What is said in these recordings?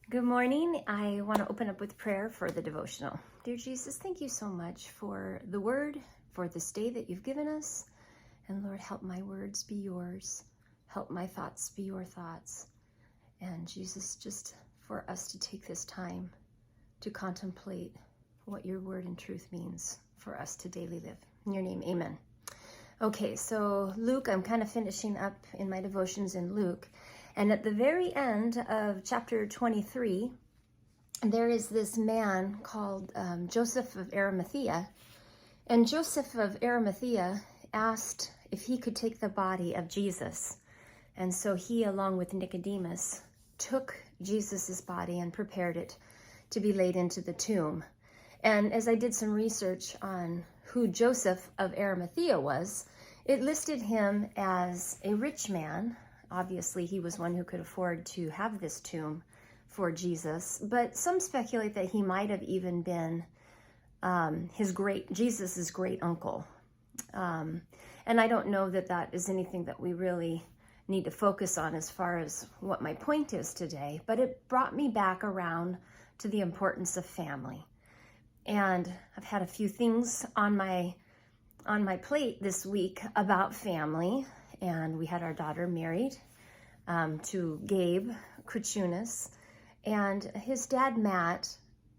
Good morning. I want to open up with prayer for the devotional. Dear Jesus, thank you so much for the word, for this day that you've given us. And Lord, help my words be yours. Help my thoughts be your thoughts. And Jesus, just for us to take this time to contemplate what your word and truth means for us to daily live. In your name, amen. Okay, so Luke, I'm kind of finishing up in my devotions in Luke. And at the very end of chapter 23, there is this man called Joseph of Arimathea. And Joseph of Arimathea asked if he could take the body of Jesus. And so he, along with Nicodemus, took Jesus's body and prepared it to be laid into the tomb. And as I did some research on who Joseph of Arimathea was, it listed him as a rich man. Obviously, he was one who could afford to have this tomb for Jesus, but some speculate that he might have even been Jesus's great uncle. And I don't know that that is anything that we really need to focus on as far as what my point is today, but it brought me back around to the importance of family. And I've had a few things on my plate this week about family. And we had our daughter married to Gabe Kuchunas. And his dad, Matt,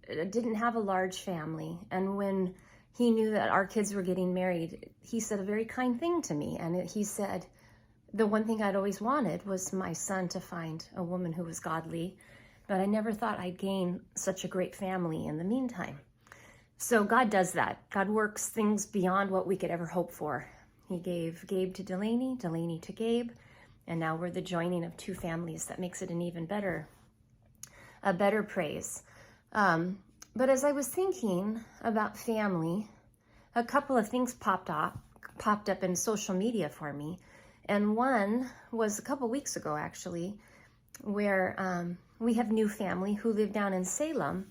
didn't have a large family. And when he knew that our kids were getting married, he said a very kind thing to me. And he said, the one thing I'd always wanted was my son to find a woman who was godly, but I never thought I'd gain such a great family in the meantime. So God does that. God works things beyond what we could ever hope for. He gave Gabe to Delaney, Delaney to Gabe, and now we're the joining of two families. That makes it an even better praise. But as I was thinking about family, a couple of things popped up in social media for me. And one was a couple weeks ago, actually, where we have new family who live down in Salem.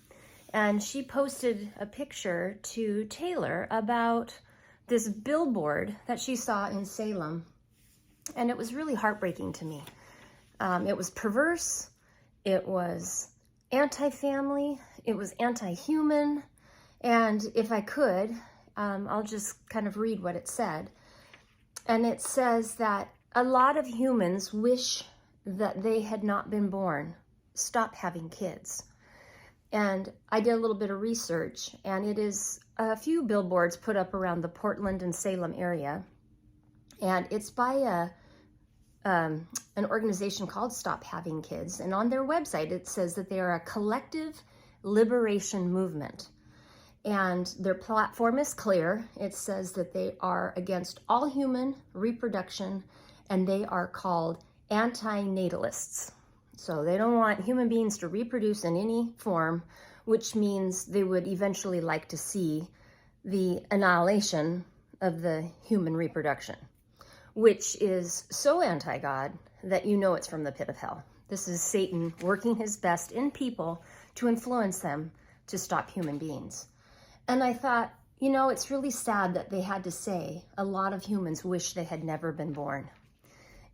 And she posted a picture to Taylor about this billboard that she saw in Salem. And it was really heartbreaking to me. It was perverse. It was anti-family. It was anti-human. And if I could, I'll just kind of read what it said. And it says that a lot of humans wish that they had not been born. Stop having kids. And I did a little bit of research, and it is a few billboards put up around the Portland and Salem area. And it's by an organization called Stop Having Kids. And on their website, it says that they are a collective liberation movement. And their platform is clear. It says that they are against all human reproduction, and they are called anti-natalists. So they don't want human beings to reproduce in any form, which means they would eventually like to see the annihilation of the human reproduction, which is so anti-God that you know it's from the pit of hell. This is Satan working his best in people to influence them to stop human beings. And I thought, it's really sad that they had to say a lot of humans wish they had never been born.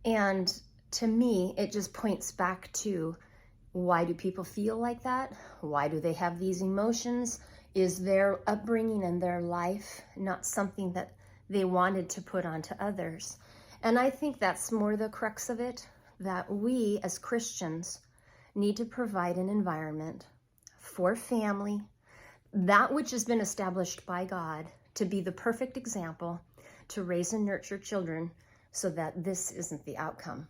And to me, it just points back to, why do people feel like that? Why do they have these emotions? Is their upbringing and their life not something that they wanted to put onto others? And I think that's more the crux of it, that we as Christians need to provide an environment for family, that which has been established by God to be the perfect example to raise and nurture children so that this isn't the outcome.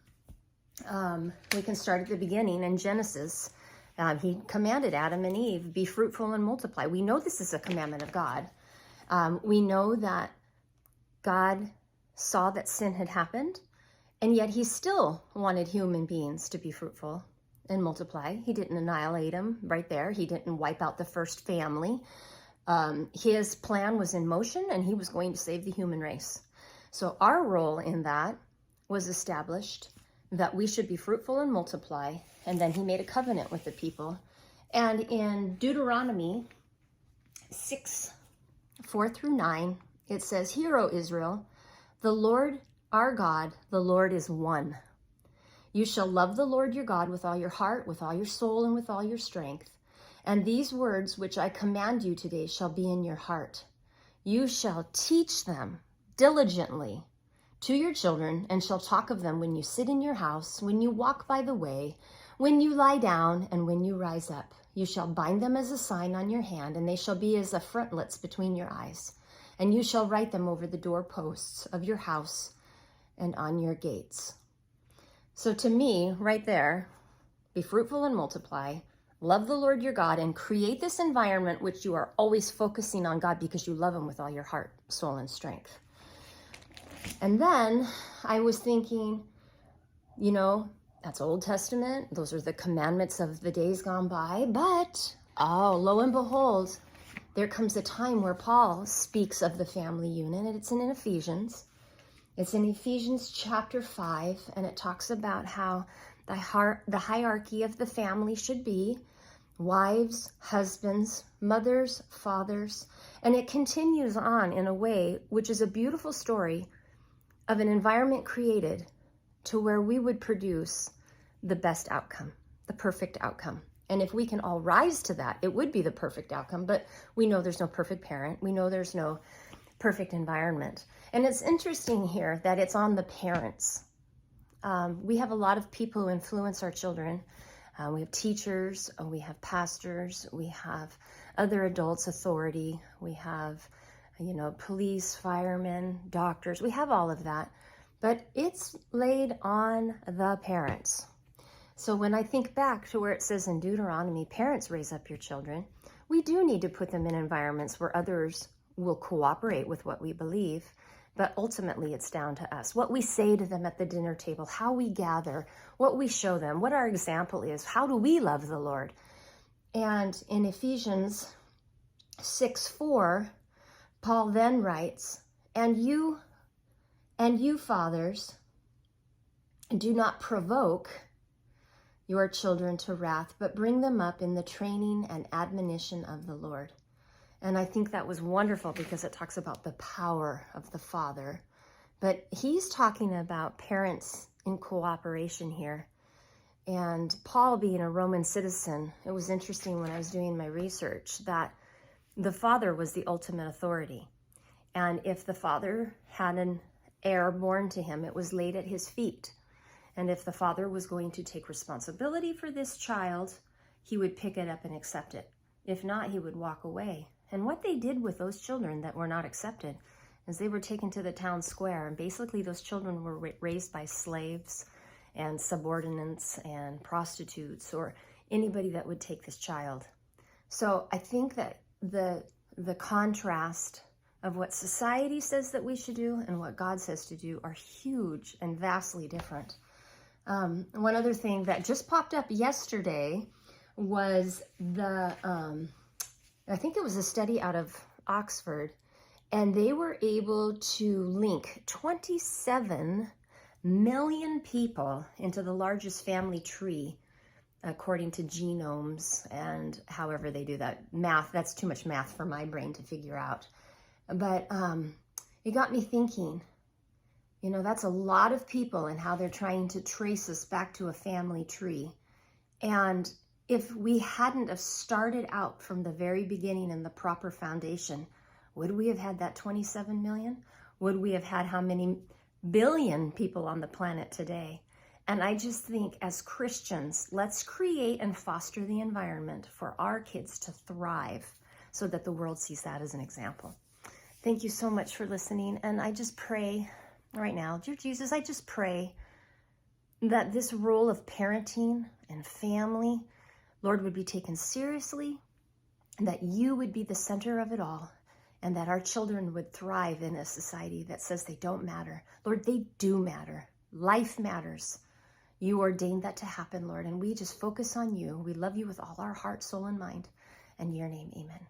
We can start at the beginning in Genesis. He commanded Adam and Eve, be fruitful and multiply. We know this is a commandment of God. We know that God saw that sin had happened, and yet he still wanted human beings to be fruitful and multiply. He didn't annihilate them right there. He didn't wipe out the first family. His plan was in motion, and he was going to save the human race. So our role in that was established, that we should be fruitful and multiply. And then he made a covenant with the people. And in Deuteronomy 6:4-9, it says, "Hear, O Israel, the Lord our God, the Lord is one. You shall love the Lord your God with all your heart, with all your soul, and with all your strength. And these words which I command you today shall be in your heart. You shall teach them diligently to your children, and shall talk of them when you sit in your house, when you walk by the way, when you lie down, and when you rise up. You shall bind them as a sign on your hand, and they shall be as a frontlets between your eyes. And you shall write them over the doorposts of your house and on your gates. So to me, right there, be fruitful and multiply, love the Lord your God, and create this environment which you are always focusing on God because you love him with all your heart, soul, and strength. And then I was thinking, that's Old Testament. Those are the commandments of the days gone by. But, lo and behold, there comes a time where Paul speaks of the family unit, and it's in Ephesians. It's in Ephesians chapter 5, and it talks about how the hierarchy of the family should be wives, husbands, mothers, fathers, and it continues on in a way which is a beautiful story of an environment created to where we would produce the best outcome, the perfect outcome. And if we can all rise to that, it would be the perfect outcome, but we know there's no perfect parent. We know there's no perfect environment. And it's interesting here that it's on the parents. We have a lot of people who influence our children. We have teachers, we have pastors, we have other adults, authority, we have, police, firemen, doctors. We have all of that, but it's laid on the parents. So when I think back to where it says in Deuteronomy, parents raise up your children, we do need to put them in environments where others will cooperate with what we believe, but ultimately it's down to us. What we say to them at the dinner table, how we gather, what we show them, what our example is, how do we love the Lord? And in Ephesians 6:4, Paul then writes, and you fathers, do not provoke your children to wrath, but bring them up in the training and admonition of the Lord. And I think that was wonderful because it talks about the power of the Father. But he's talking about parents in cooperation here. And Paul being a Roman citizen, it was interesting when I was doing my research that the father was the ultimate authority. And if the father had an heir born to him, it was laid at his feet. And if the father was going to take responsibility for this child, he would pick it up and accept it. If not, he would walk away. And what they did with those children that were not accepted is they were taken to the town square. And basically those children were raised by slaves and subordinates and prostitutes or anybody that would take this child. So I think that the contrast of what society says that we should do and what God says to do are huge and vastly different. One other thing that just popped up yesterday was I think it was a study out of Oxford, and they were able to link 27 million people into the largest family tree, according to genomes and however they do that. Math, that's too much math for my brain to figure out. But it got me thinking, that's a lot of people and how they're trying to trace us back to a family tree. And if we hadn't have started out from the very beginning in the proper foundation, would we have had that 27 million? Would we have had how many billion people on the planet today? And I just think as Christians, let's create and foster the environment for our kids to thrive so that the world sees that as an example. Thank you so much for listening. And I just pray right now, dear Jesus, I just pray that this role of parenting and family, Lord, would be taken seriously, and that you would be the center of it all, and that our children would thrive in a society that says they don't matter. Lord, they do matter. Life matters. You ordained that to happen, Lord, and we just focus on you. We love you with all our heart, soul, and mind. In your name, amen.